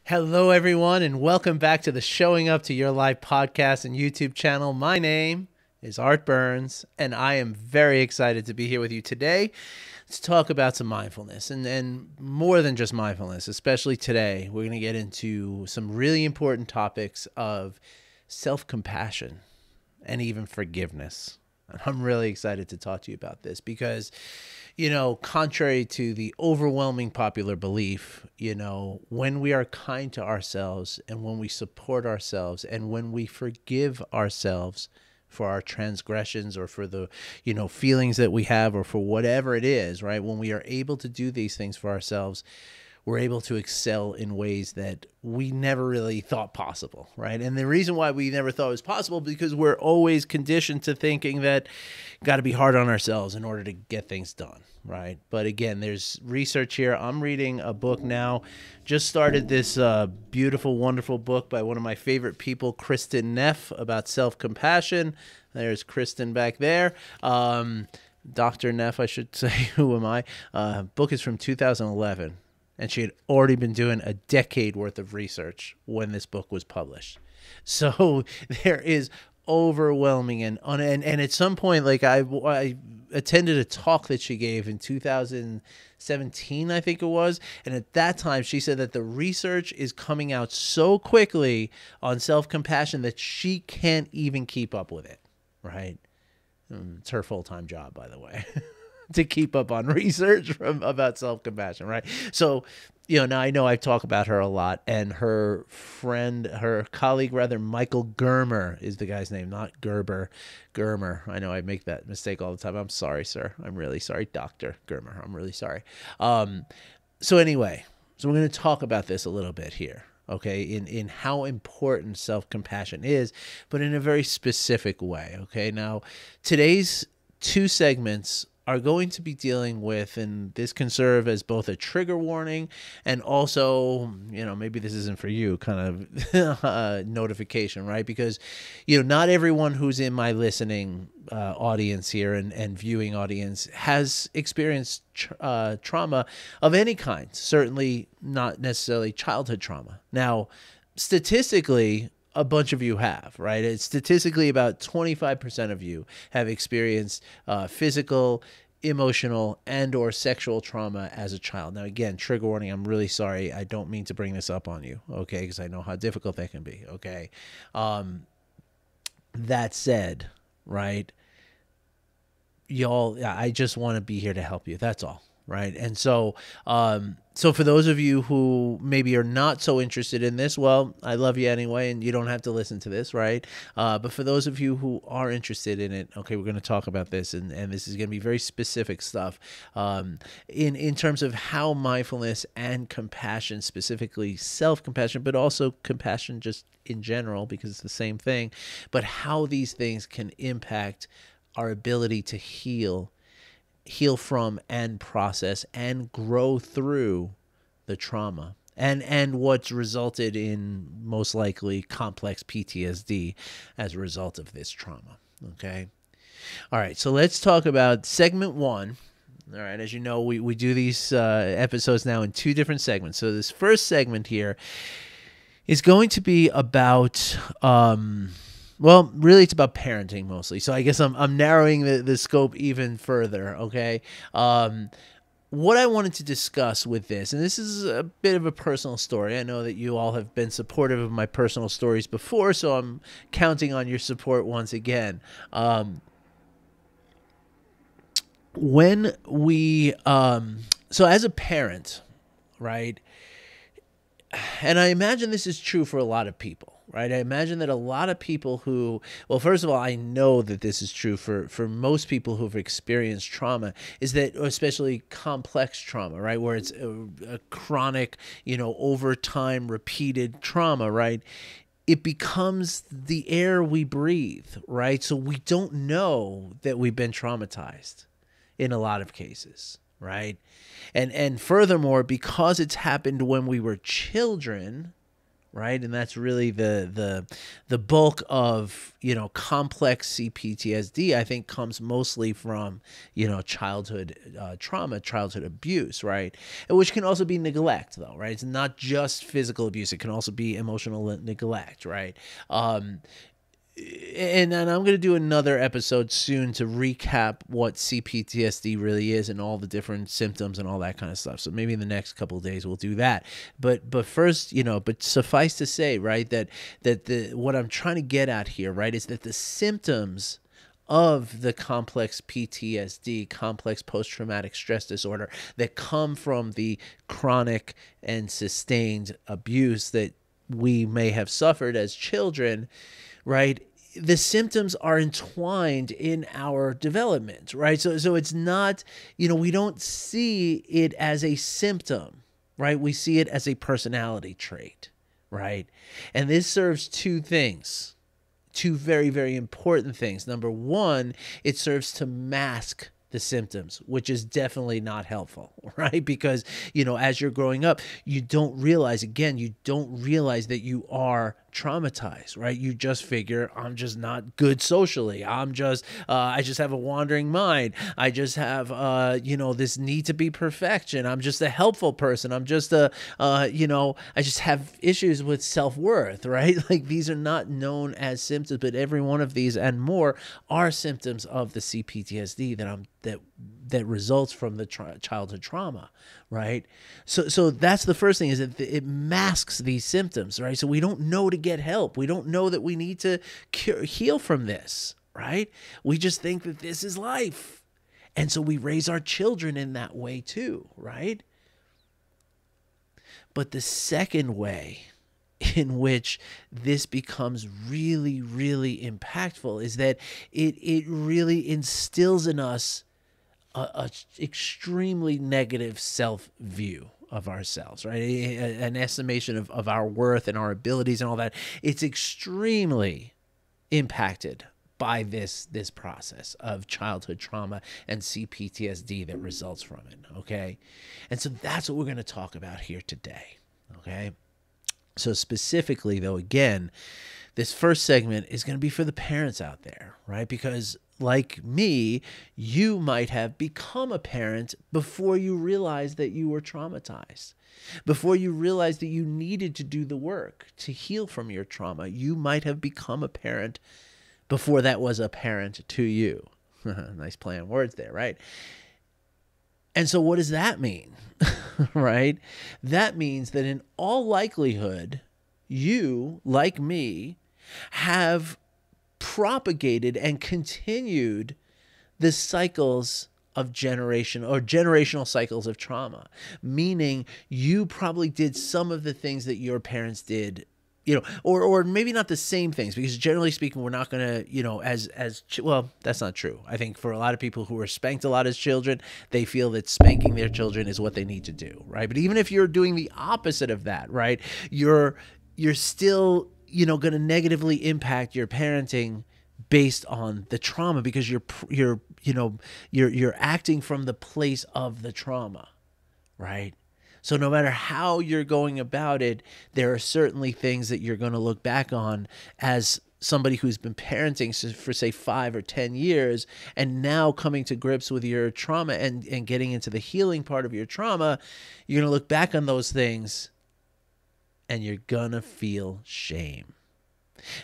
Hello, everyone, and welcome back to the Showing Up to Your Life podcast and YouTube channel. My name is Art Burns, and I am very excited to be here with you today to talk about some mindfulness and more than just mindfulness. Especially today, we're going to get into some really important topics of self-compassion and even forgiveness. And I'm really excited to talk to you about this because, contrary to the overwhelming popular belief, when we are kind to ourselves and when we support ourselves and when we forgive ourselves for our transgressions or for the, feelings that we have or for whatever it is, right? When we are able to do these things for ourselves, we're able to excel in ways that we never really thought possible, right? And the reason why we never thought it was possible because we're always conditioned to thinking that got to be hard on ourselves in order to get things done, right? But again, there's research here. I'm reading a book now. Just started this beautiful, wonderful book by one of my favorite people, Kristen Neff, about self-compassion. There's Kristen back there. Dr. Neff, I should say. Who am I? Book is from 2011. And she had already been doing a decade worth of research when this book was published. So there is overwhelming and at some point, like I attended a talk that she gave in 2017, I think it was. And at that time, she said that the research is coming out so quickly on self-compassion that she can't even keep up with it, right? It's her full-time job, by the way. To keep up on research about self-compassion, right? So, now I know I talk about her a lot, and her colleague, Michael Germer is the guy's name, not Gerber, Germer. I know I make that mistake all the time. I'm sorry, sir. I'm really sorry, Dr. Germer. I'm really sorry. So anyway, we're going to talk about this a little bit here, okay, in how important self-compassion is, but in a very specific way, okay? Now, today's two segments are going to be dealing with, and this can serve as both a trigger warning and also, maybe this isn't for you, kind of notification, right? Because, not everyone who's in my listening audience here and viewing audience has experienced trauma of any kind, certainly not necessarily childhood trauma. Now, statistically, a bunch of you have, right? It's statistically about 25% of you have experienced physical, emotional, and or sexual trauma as a child. Now, again, trigger warning, I'm really sorry. I don't mean to bring this up on you, okay? Because I know how difficult that can be, okay? That said, right, y'all, I just want to be here to help you. That's all. Right. And so for those of you who maybe are not so interested in this, well, I love you anyway, and you don't have to listen to this. Right. But for those of you who are interested in it, okay, we're going to talk about this. And this is going to be very specific stuff in terms of how mindfulness and compassion, specifically self-compassion, but also compassion just in general, because it's the same thing, but how these things can impact our ability to heal from and process and grow through the trauma and what's resulted in most likely complex PTSD as a result of this trauma. Okay. All right. So let's talk about segment one. All right. As you know, we do these episodes now in two different segments. So this first segment here is going to be about, well, really, it's about parenting mostly. So I guess I'm narrowing the scope even further, okay? What I wanted to discuss with this, and this is a bit of a personal story. I know that you all have been supportive of my personal stories before, so I'm counting on your support once again. So as a parent, right, and I imagine this is true for a lot of people. Right. I imagine that a lot of people who, well, first of all, I know that this is true for most people who've experienced trauma, is that, especially complex trauma, right, where it's a chronic, over time repeated trauma, right, it becomes the air we breathe, right? So we don't know that we've been traumatized in a lot of cases, right? And furthermore, because it's happened when we were children, right? And that's really the bulk of, complex CPTSD, I think, comes mostly from, childhood trauma, childhood abuse, right? And which can also be neglect, though, right? It's not just physical abuse. It can also be emotional neglect, right? And I'm going to do another episode soon to recap what CPTSD really is and all the different symptoms and all that kind of stuff. So maybe in the next couple of days we'll do that. But first, but suffice to say, right, that what I'm trying to get at here, right, is that the symptoms of the complex PTSD, complex post-traumatic stress disorder, that come from the chronic and sustained abuse that we may have suffered as children, right? The symptoms are entwined in our development, right? So it's not, we don't see it as a symptom, right? We see it as a personality trait, right? And this serves two things, two very, very important things. Number one, it serves to mask the symptoms, which is definitely not helpful, right? Because, as you're growing up, you don't realize that you are traumatized, right? You just figure, I'm just not good socially. I just have a wandering mind. I just have, this need to be perfection. I'm just a helpful person. I'm just I just have issues with self-worth, right? Like, these are not known as symptoms, but every one of these and more are symptoms of the CPTSD that results from the childhood trauma, right? So that's the first thing, is that it masks these symptoms, right? So we don't know to get help. We don't know that we need to heal from this, right? We just think that this is life. And so we raise our children in that way too, right? But the second way in which this becomes really, really impactful is that it really instills in us a extremely negative self-view of ourselves, right? An estimation of our worth and our abilities and all that. It's extremely impacted by this process of childhood trauma and CPTSD that results from it, okay? And so that's what we're going to talk about here today, okay? So specifically, though, again, this first segment is going to be for the parents out there, right? Because like me, you might have become a parent before you realized that you were traumatized, before you realized that you needed to do the work to heal from your trauma. You might have become a parent before that was apparent to you. Nice play on words there, right? And so what does that mean, right? That means that in all likelihood, you, like me, have propagated and continued the cycles of generational cycles of trauma, meaning you probably did some of the things that your parents did, or maybe not the same things, because generally speaking, we're not going to, well, that's not true. I think for a lot of people who were spanked a lot as children, they feel that spanking their children is what they need to do, right? But even if you're doing the opposite of that, right, you're still going to negatively impact your parenting based on the trauma, because you're acting from the place of the trauma, right? So no matter how you're going about it, there are certainly things that you're going to look back on as somebody who's been parenting for, say, 5 or 10 years, and now coming to grips with your trauma and getting into the healing part of your trauma. You're going to look back on those things and you're going to feel shame.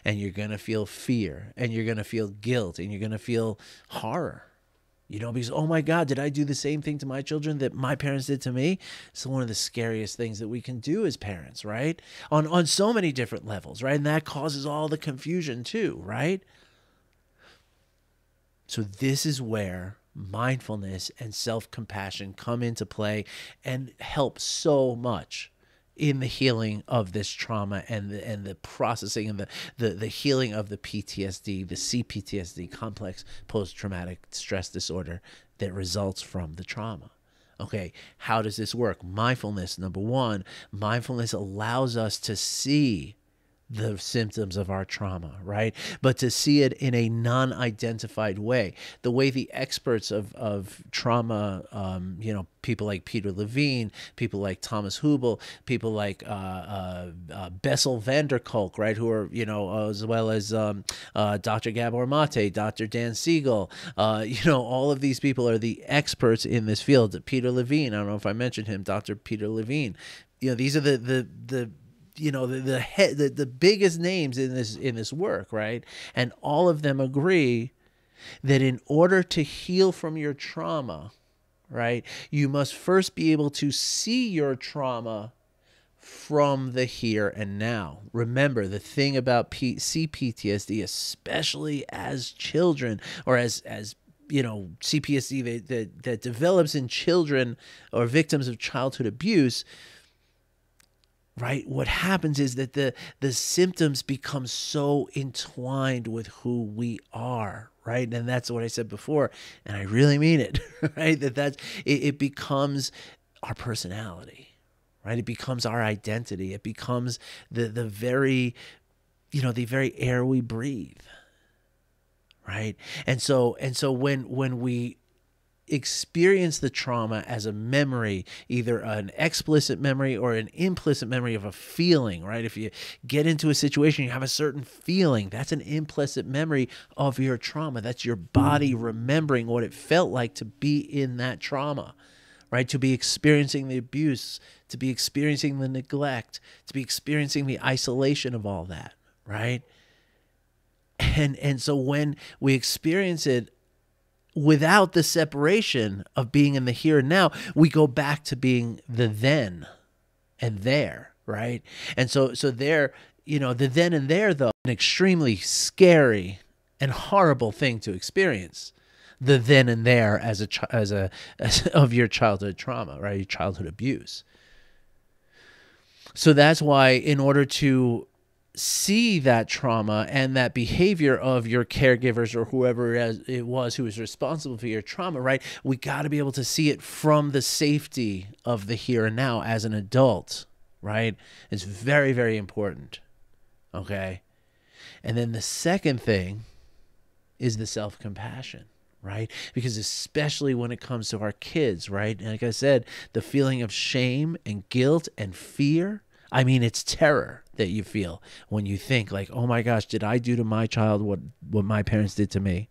And you're going to feel fear, and you're going to feel guilt, and you're going to feel horror, because, oh my God, did I do the same thing to my children that my parents did to me? It's one of the scariest things that we can do as parents, right? On so many different levels, right? And that causes all the confusion too, right? So this is where mindfulness and self-compassion come into play and help so much in the healing of this trauma and the processing and the healing of the PTSD, the CPTSD, complex post-traumatic stress disorder that results from the trauma. Okay, how does this work? Mindfulness, number one, mindfulness allows us to see the symptoms of our trauma, right? But to see it in a non-identified way, the way the experts of trauma, people like Peter Levine, people like Thomas Hubel, people like Bessel van der Kolk, right, who are, as well as Dr. Gabor Mate, Dr. Dan Siegel, all of these people are the experts in this field. Peter Levine, I don't know if I mentioned him, Dr. Peter Levine. These are the biggest names in this work, right? And all of them agree that in order to heal from your trauma, right, you must first be able to see your trauma from the here and now. Remember, the thing about cptsd, especially as children, or as CPTSD that develops in children or victims of childhood abuse, right? What happens is that the symptoms become so entwined with who we are, right? And that's what I said before, and I really mean it, right? It becomes our personality, right? It becomes our identity. It becomes the very air we breathe, right? And so when we experience the trauma as a memory, either an explicit memory or an implicit memory of a feeling, right? If you get into a situation, you have a certain feeling, that's an implicit memory of your trauma. That's your body remembering what it felt like to be in that trauma, right? To be experiencing the abuse, to be experiencing the neglect, to be experiencing the isolation of all that, right? And so when we experience it without the separation of being in the here and now, we go back to being the then and there, right? And so there, the then and there, though, an extremely scary and horrible thing to experience. The then and there as of your childhood trauma, right? Your childhood abuse. So that's why, in order to see that trauma and that behavior of your caregivers or whoever it was who was responsible for your trauma, right? We got to be able to see it from the safety of the here and now as an adult, right? It's very, very important. Okay. And then the second thing is the self-compassion, right? Because especially when it comes to our kids, right? And like I said, the feeling of shame and guilt and fear, I mean, it's terror that you feel when you think like, oh my gosh, did I do to my child what my parents did to me?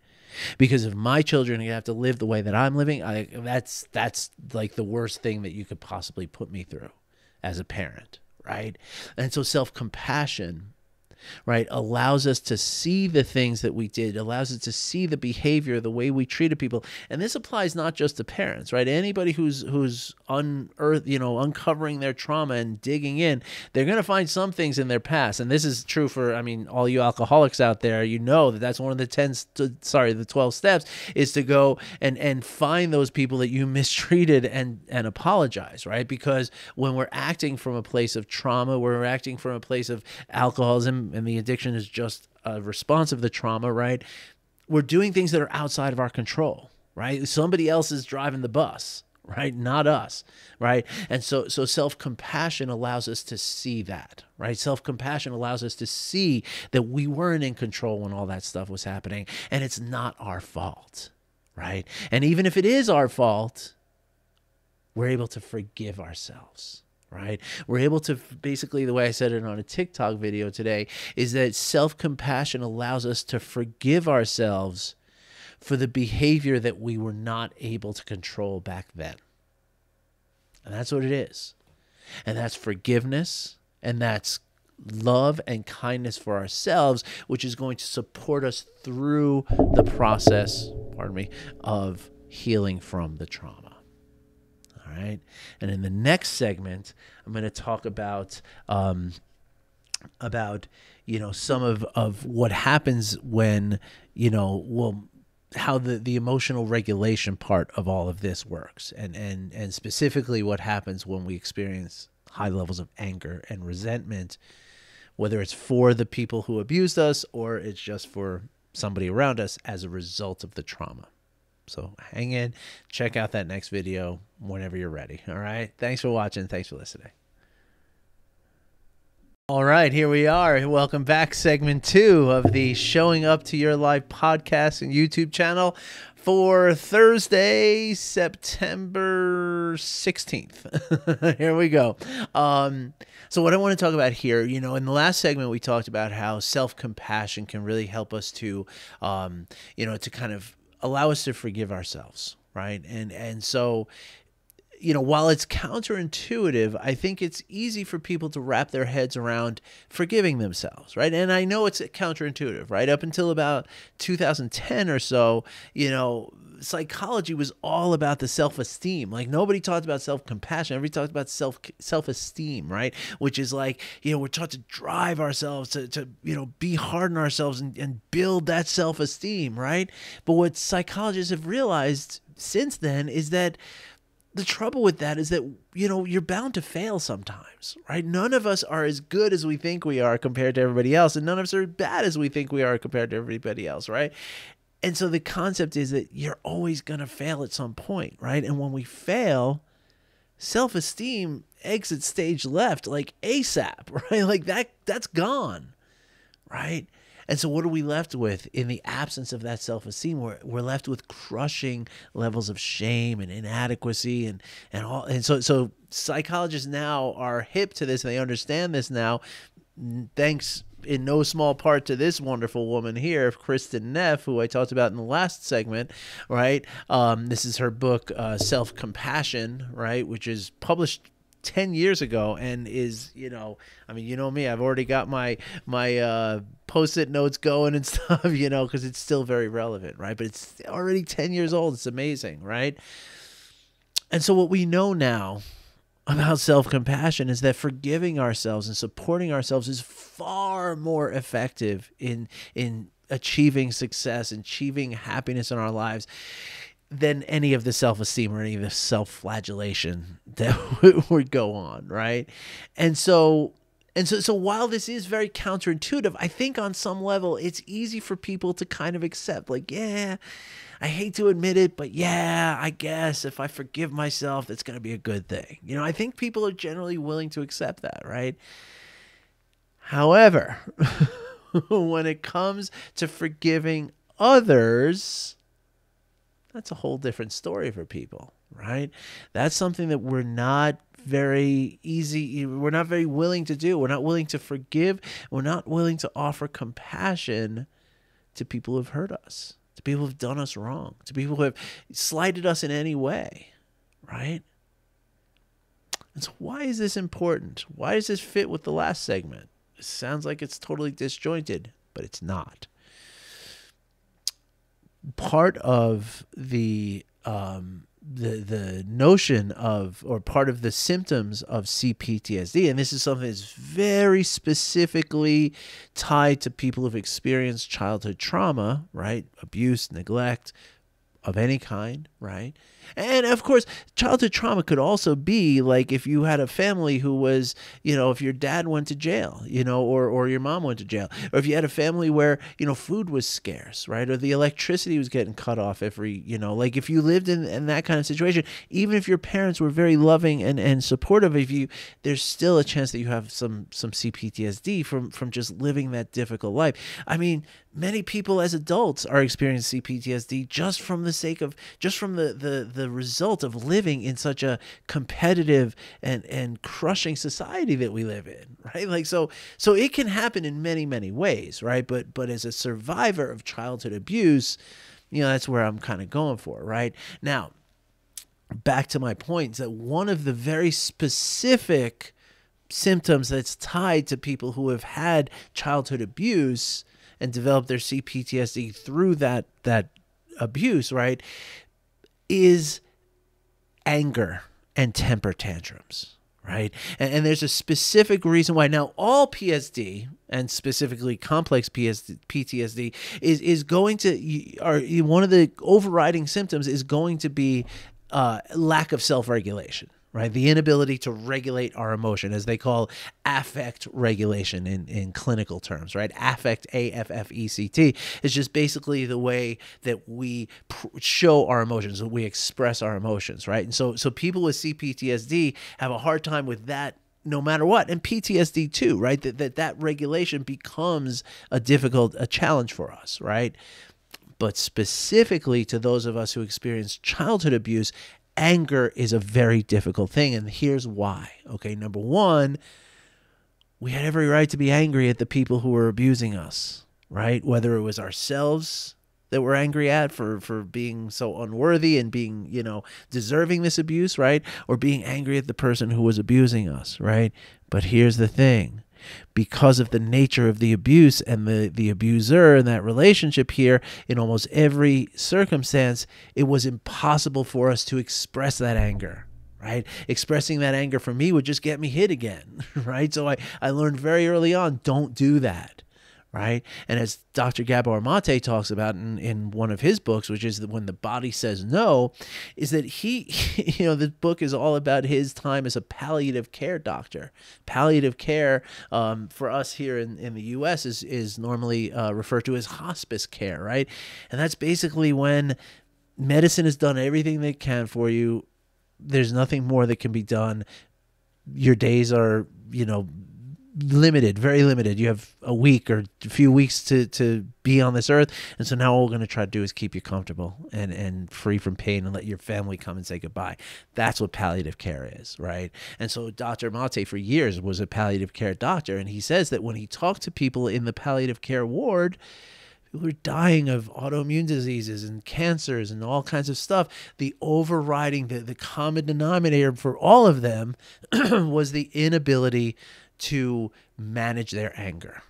Because if my children have to live the way that I'm living, that's like the worst thing that you could possibly put me through as a parent, right? And so self-compassion, right, allows us to see the things that we did, allows us to see the behavior, the way we treated people. And this applies not just to parents, right? Anybody who's uncovering their trauma and digging in, they're going to find some things in their past. And this is true for, all you alcoholics out there, that's one of the 12 steps is to go and find those people that you mistreated and apologize, right? Because when we're acting from a place of trauma, we're acting from a place of alcoholism, and the addiction is just a response of the trauma, right? We're doing things that are outside of our control, right? Somebody else is driving the bus, right? Not us, right? And so self-compassion allows us to see that, right? Self-compassion allows us to see that we weren't in control when all that stuff was happening, and it's not our fault, right? And even if it is our fault, we're able to forgive ourselves. Right? We're able to basically, the way I said it on a TikTok video today, is that self-compassion allows us to forgive ourselves for the behavior that we were not able to control back then. And that's what it is. And that's forgiveness, and that's love and kindness for ourselves, which is going to support us through the process, of healing from the trauma. All right. And in the next segment, I'm going to talk about some of what happens when, how the emotional regulation part of all of this works, and specifically what happens when we experience high levels of anger and resentment, whether it's for the people who abused us or it's just for somebody around us as a result of the trauma. So hang in, check out that next video whenever you're ready. All right. Thanks for watching. Thanks for listening. All right, here we are. Welcome back. Segment 2 of the Showing Up to Your Life podcast and YouTube channel for Thursday, September 16th. Here we go. So what I want to talk about here, in the last segment, we talked about how self-compassion can really help us to, to kind of allow us to forgive ourselves, right? And so, while it's counterintuitive, I think it's easy for people to wrap their heads around forgiving themselves, right? And I know it's counterintuitive, right? Up until about 2010 or so, psychology was all about the self-esteem. Like nobody talked about self-compassion. Everybody talked about self-esteem, right? Which is like, we're taught to drive ourselves to be hard on ourselves and build that self-esteem, right? But what psychologists have realized since then is that the trouble with that is that, you're bound to fail sometimes, right? None of us are as good as we think we are compared to everybody else, and none of us are as bad as we think we are compared to everybody else, right? And so the concept is that you're always going to fail at some point, right? And when we fail, self-esteem exits stage left like ASAP, right? Like that's gone, right? And so what are we left with in the absence of that self-esteem? We're left with crushing levels of shame and inadequacy and all. And so psychologists now are hip to this and they understand this now, thanks in no small part to this wonderful woman here, Kristen Neff, who I talked about in the last segment, right? This is her book, Self-Compassion, right, which is published 10 years ago and is, me, I've already got my post-it notes going and stuff, because it's still very relevant, right? But it's already 10 years old. It's amazing, right? And so what we know now about self-compassion is that forgiving ourselves and supporting ourselves is far more effective in achieving success and achieving happiness in our lives than any of the self-esteem or any of the self-flagellation that would go on, right? And so while this is very counterintuitive, I think on some level it's easy for people to kind of accept, like, yeah, I hate to admit it, but yeah, I guess if I forgive myself, that's going to be a good thing. I think people are generally willing to accept that, right? However, when it comes to forgiving others, that's a whole different story for people, right? That's something that we're not very willing to do. We're not willing to forgive. We're not willing to offer compassion to people who've hurt us, to people who've done us wrong, to people who have slighted us in any way, right? And so why is this important? Why does this fit with the last segment? It sounds like it's totally disjointed, but it's not. Part of the notion of, or part of the symptoms of cptsd, and this is something that's very specifically tied to people who've experienced childhood trauma, right? Abuse, neglect of any kind, right? And of course, childhood trauma could also be like if you had a family who was, if your dad went to jail, or your mom went to jail, or if you had a family where, food was scarce, right? Or the electricity was getting cut off every, like if you lived in that kind of situation, even if your parents were very loving and supportive of you, there's still a chance that you have some cptsd from just living that difficult life. I mean, many people as adults are experiencing cptsd just from the result of living in such a competitive and crushing society that we live in, right? Like, so it can happen in many, many ways, right? But as a survivor of childhood abuse, that's where I'm kind of going for, right? Now, back to my point, that one of the very specific symptoms that's tied to people who have had childhood abuse and developed their cptsd through that abuse, right, is anger and temper tantrums, right? And there's a specific reason why. Now, all PSD, and specifically complex PTSD, is going to, or one of the overriding symptoms is going to be lack of self-regulation, right? The inability to regulate our emotion, as they call affect regulation in clinical terms, right? Affect, AFFECT, is just basically the way that we show our emotions, that we express our emotions, right? And so people with CPTSD have a hard time with that no matter what. And PTSD too, right? That regulation becomes a challenge for us, right? But specifically to those of us who experience childhood abuse, anger is a very difficult thing. And here's why. Okay, number one, we had every right to be angry at the people who were abusing us, right? Whether it was ourselves that we're angry at for being so unworthy and being, deserving this abuse, right? Or being angry at the person who was abusing us, right? But here's the thing. Because of the nature of the abuse and the abuser and that relationship here, in almost every circumstance, it was impossible for us to express that anger, right? Expressing that anger for me would just get me hit again, right? So I learned very early on, don't do that. Right. And as Dr. Gabor Mate talks about in one of his books, which is When the Body Says No, is that the book is all about his time as a palliative care doctor. Palliative care for us here in the U.S. is normally referred to as hospice care. Right. And that's basically when medicine has done everything they can for you. There's nothing more that can be done. Your days are, limited, very limited. You have a week or a few weeks to be on this earth. And so now all we're going to try to do is keep you comfortable and free from pain and let your family come and say goodbye. That's what palliative care is, right? And so Dr. Mate for years was a palliative care doctor. And he says that when he talked to people in the palliative care ward, people were dying of autoimmune diseases and cancers and all kinds of stuff. The overriding, the common denominator for all of them was the inability to manage their anger,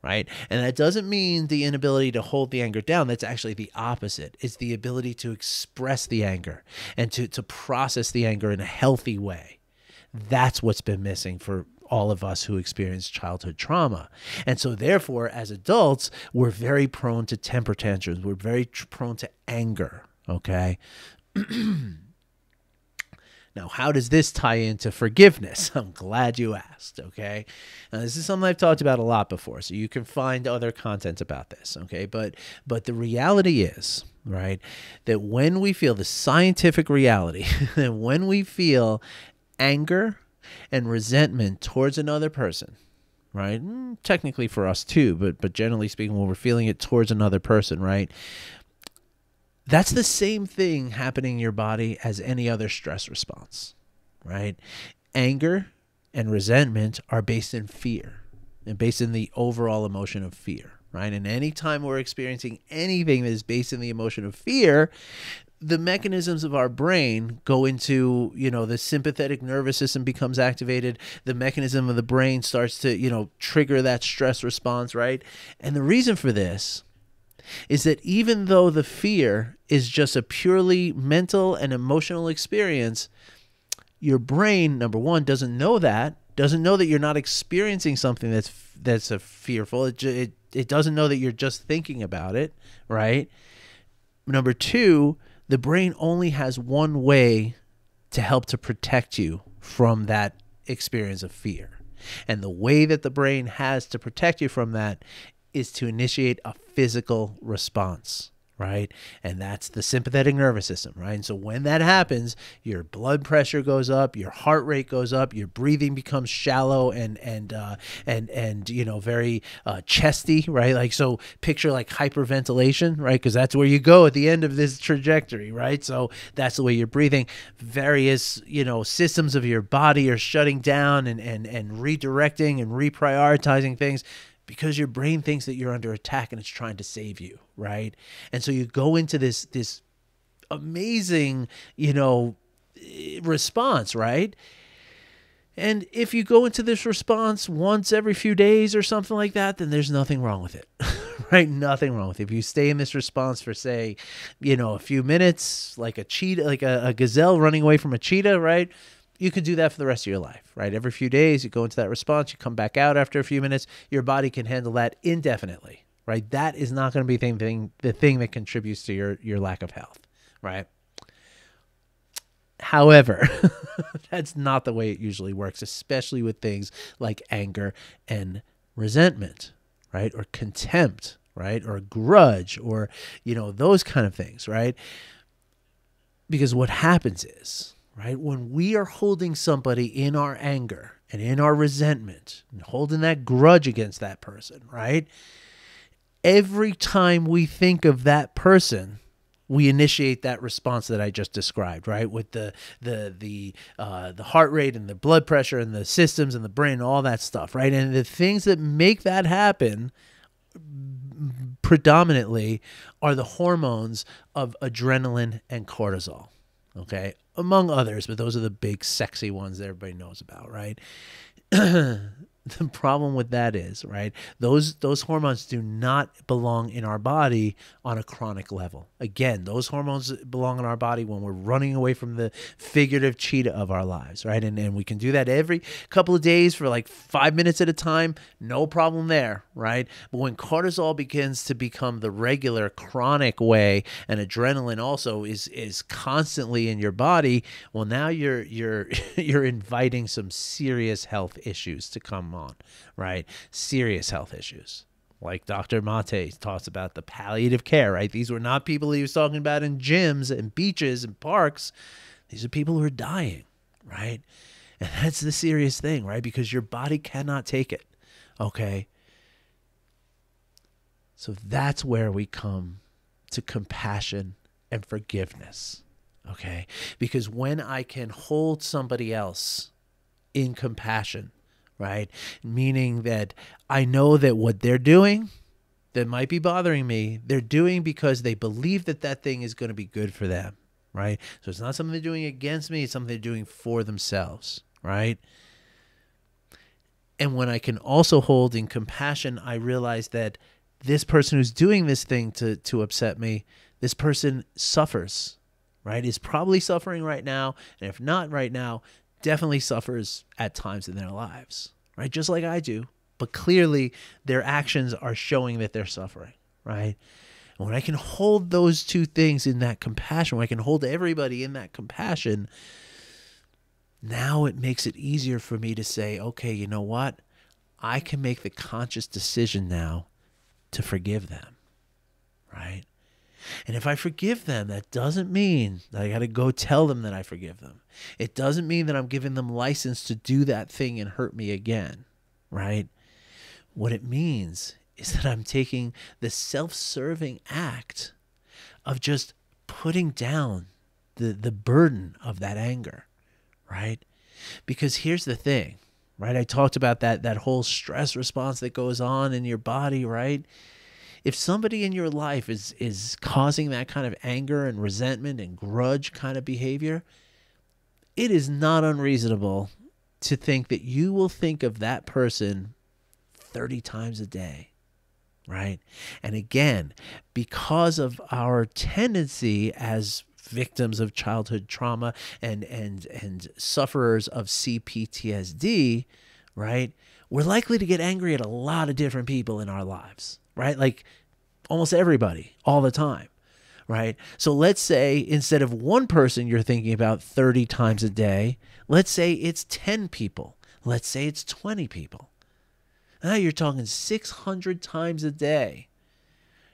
right? And that doesn't mean the inability to hold the anger down. That's actually the opposite. It's the ability to express the anger and to process the anger in a healthy way. That's what's been missing for all of us who experience childhood trauma. And so therefore, as adults, we're very prone to temper tantrums. We're very prone to anger, okay? Now, how does this tie into forgiveness? I'm glad you asked, okay? Now, this is something I've talked about a lot before, so you can find other content about this, okay? But the reality is, right, that when we feel the scientific reality, that when we feel anger and resentment towards another person, right, technically for us too, but generally speaking, when we're feeling it towards another person, right, that's the same thing happening in your body as any other stress response, right? Anger and resentment are based in fear and based in the overall emotion of fear, right? And anytime we're experiencing anything that is based in the emotion of fear, the mechanisms of our brain go into, the sympathetic nervous system becomes activated. The mechanism of the brain starts to, trigger that stress response, right? And the reason for this is that even though the fear is just a purely mental and emotional experience, your brain, number one, doesn't know that you're not experiencing something that's a fearful. It doesn't know that you're just thinking about it, right? Number two, the brain only has one way to help to protect you from that experience of fear. And the way that the brain has to protect you from that is to initiate a physical response, right? And that's the sympathetic nervous system, right? And so when that happens, your blood pressure goes up, your heart rate goes up, your breathing becomes shallow and very chesty, right? Like, so picture like hyperventilation, right? Because that's where you go at the end of this trajectory, right? So that's the way you're breathing. Various, systems of your body are shutting down and redirecting and reprioritizing things, because your brain thinks that you're under attack and it's trying to save you, right? And so you go into this amazing, response, right? And if you go into this response once every few days or something like that, then there's nothing wrong with it, right? Nothing wrong with it. If you stay in this response for, say, a few minutes, like a cheetah, like a gazelle running away from a cheetah, right? You could do that for the rest of your life, right? Every few days, you go into that response, you come back out after a few minutes, your body can handle that indefinitely, right? That is not going to be the thing that contributes to your lack of health, right? However, that's not the way it usually works, especially with things like anger and resentment, right? Or contempt, right? Or grudge, or, those kind of things, right? Because what happens is, right, when we are holding somebody in our anger and in our resentment and holding that grudge against that person, right? Every time we think of that person, we initiate that response that I just described, right? With the heart rate and the blood pressure and the systems and the brain, all that stuff, right? And the things that make that happen predominantly are the hormones of adrenaline and cortisol, okay? Among others, but those are the big sexy ones that everybody knows about, right? The problem with that is, right, those hormones do not belong in our body on a chronic level. Again, those hormones belong in our body when we're running away from the figurative cheetah of our lives, right? And we can do that every couple of days for like 5 minutes at a time, no problem there, right? But when cortisol begins to become the regular chronic way, and adrenaline also is constantly in your body, well, now you're inviting some serious health issues to come on, right? Serious health issues. Like Dr. Mate talks about the palliative care, right? These were not people he was talking about in gyms and beaches and parks. These are people who are dying, right? And that's the serious thing, right? Because your body cannot take it, okay? So that's where we come to compassion and forgiveness, okay? Because when I can hold somebody else in compassion, right? Meaning that I know that what they're doing that might be bothering me, they're doing because they believe that that thing is going to be good for them, right? So it's not something they're doing against me, it's something they're doing for themselves, right? And when I can also hold in compassion, I realize that this person who's doing this thing to upset me, this person suffers, right? Is probably suffering right now, and if not right now, definitely suffers at times in their lives, right? Just like I do, but clearly their actions are showing that they're suffering, right? And when I can hold those two things in that compassion, when I can hold everybody in that compassion, now it makes it easier for me to say, okay, you know what? I can make the conscious decision now to forgive them, right? And if I forgive them, that doesn't mean that I got to go tell them that I forgive them. It doesn't mean that I'm giving them license to do that thing and hurt me again, right? What it means is that I'm taking the self-serving act of just putting down the burden of that anger, right? Because here's the thing, right? I talked about that whole stress response that goes on in your body, right? If somebody in your life is causing that kind of anger and resentment and grudge kind of behavior, it is not unreasonable to think that you will think of that person 30 times a day, right? And again, because of our tendency as victims of childhood trauma and sufferers of cptsd, right, we're likely to get angry at a lot of different people in our lives, right? Like almost everybody all the time, right? So let's say instead of one person you're thinking about 30 times a day, let's say it's 10 people. Let's say it's 20 people. Now you're talking 600 times a day.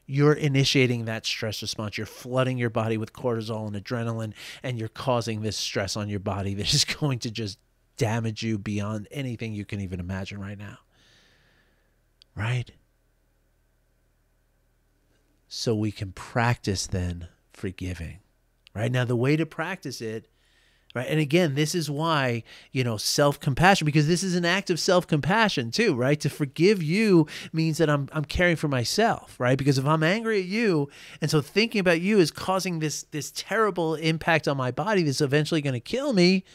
You're initiating that stress response. You're flooding your body with cortisol and adrenaline, and you're causing this stress on your body that is going to just damage you beyond anything you can even imagine right now, right? So we can practice then forgiving, right? Now, the way to practice it, right? And again, this is why, self-compassion, because this is an act of self-compassion too, right? To forgive you means that I'm caring for myself, right? Because if I'm angry at you, and so thinking about you is causing this terrible impact on my body that's eventually going to kill me,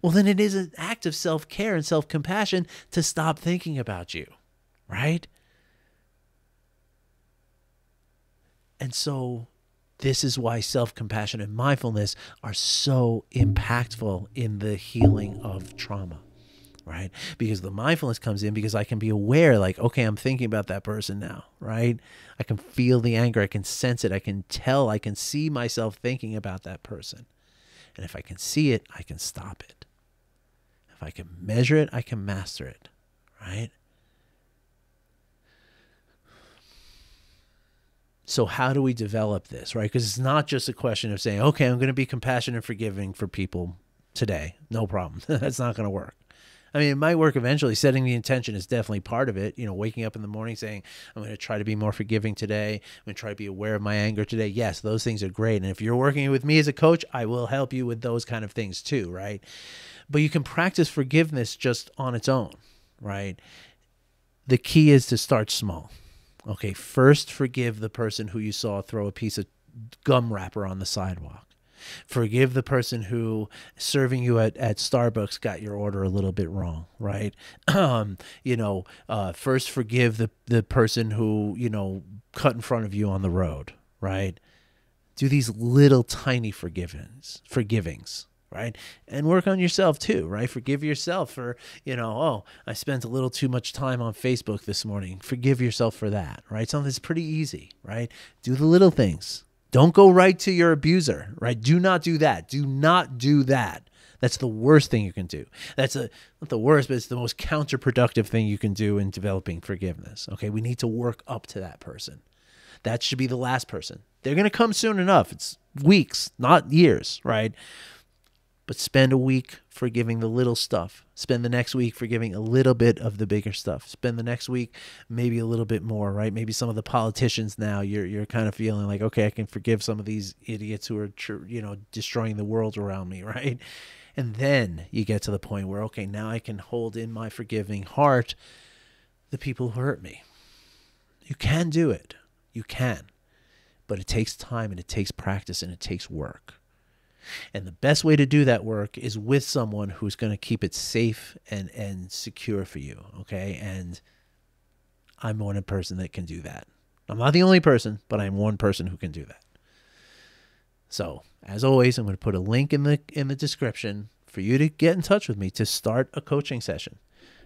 well, then it is an act of self-care and self-compassion to stop thinking about you, right? And so this is why self-compassion and mindfulness are so impactful in the healing of trauma, right? Because the mindfulness comes in because I can be aware, like, okay, I'm thinking about that person now, right? I can feel the anger. I can sense it. I can tell. I can see myself thinking about that person. And if I can see it, I can stop it. If I can measure it, I can master it, right? So how do we develop this, right? Because it's not just a question of saying, okay, I'm going to be compassionate and forgiving for people today. No problem. That's not going to work, I mean, it might work eventually. Setting the intention is definitely part of it. Waking up in the morning saying, I'm going to try to be more forgiving today. I'm going to try to be aware of my anger today. Yes, those things are great. And if you're working with me as a coach, I will help you with those kind of things too, right? But you can practice forgiveness just on its own, right? The key is to start small. Okay, first forgive the person who you saw throw a piece of gum wrapper on the sidewalk. Forgive the person who serving you at Starbucks got your order a little bit wrong, right? First forgive the person who, cut in front of you on the road, right? Do these little tiny forgivings, right? And work on yourself too, right? Forgive yourself for, I spent a little too much time on Facebook this morning. Forgive yourself for that, right? Something that's pretty easy, right? Do the little things. Don't go right to your abuser, right? Do not do that. Do not do that. That's the worst thing you can do. That's not the worst, but it's the most counterproductive thing you can do in developing forgiveness. Okay, we need to work up to that person. That should be the last person. They're going to come soon enough. It's weeks, not years, right? But spend a week forgiving the little stuff. Spend the next week forgiving a little bit of the bigger stuff. Spend the next week maybe a little bit more, right? Maybe some of the politicians now, you're kind of feeling like, okay, I can forgive some of these idiots who are, destroying the world around me, right? And then you get to the point where, okay, now I can hold in my forgiving heart the people who hurt me. You can do it. You can. But it takes time and it takes practice and it takes work. And the best way to do that work is with someone who's going to keep it safe and secure for you, okay? And I'm one person that can do that. I'm not the only person, but I'm one person who can do that. So, as always, I'm going to put a link in the description for you to get in touch with me to start a coaching session.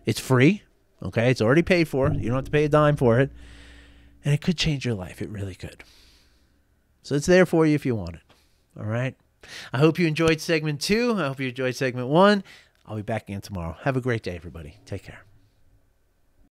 It's free, okay? It's already paid for. You don't have to pay a dime for it. And it could change your life. It really could. So it's there for you if you want it, all right? I hope you enjoyed segment 2. I hope you enjoyed segment 1. I'll be back again tomorrow. Have a great day, everybody. Take care.